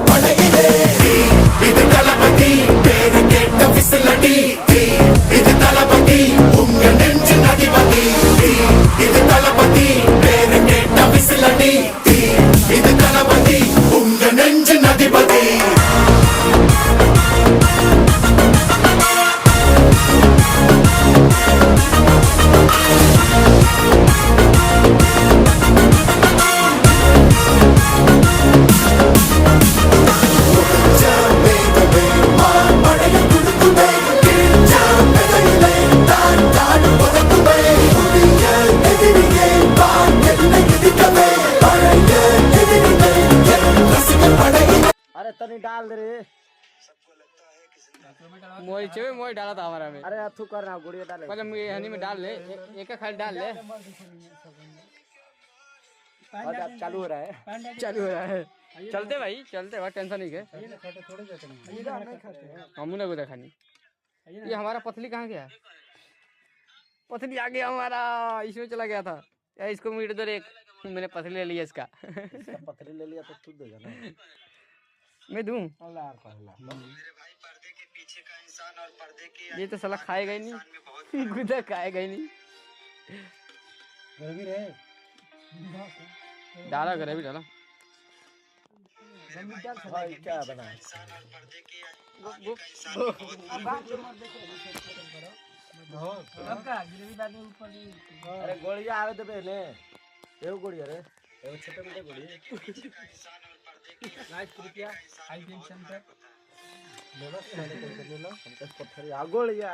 படையிலே இது தளபதி பேரு கேட்ட விசிலடி இது தளபதி உங்க நெஞ்சு அதிபதி இது தளபதி பேரு கேட்ட விசிலடி இது தளபதி உங்க நெஞ்சு அதிபதி अरे तनी डाल दे रे। मोई चवे मोई डाला था हमारा में। अरे अथू करना गुड़िया डाले मतलब मैं हनी में डाल ले एक खाली डाल ले। अच्छा चालू हो रहा है। चालू हो रहा है। चलते भाई चलते भाई टेंशन नहीं है। हम ना गुदा खानी। ये हमारा पतली कहाँ गया? पतली आ गया हमारा, इसमें चला गया था। या इसको मीट दो एक, मैंने पतली ले लिया इसका। पतली ले लिया तो तू देगा ना। मैं दूं? ये तो साला खाएगा ही नहीं। गुदा खाएगा ही नहीं। डाला ग्रेवी डाला। क्या बना अरे गोलियां आवे तो पहले एव गोलियां रे एव छोटे मोटे गोली लाइट रुपया हाई टेंशन पे ले लो हमको पत्थर आ गोलियां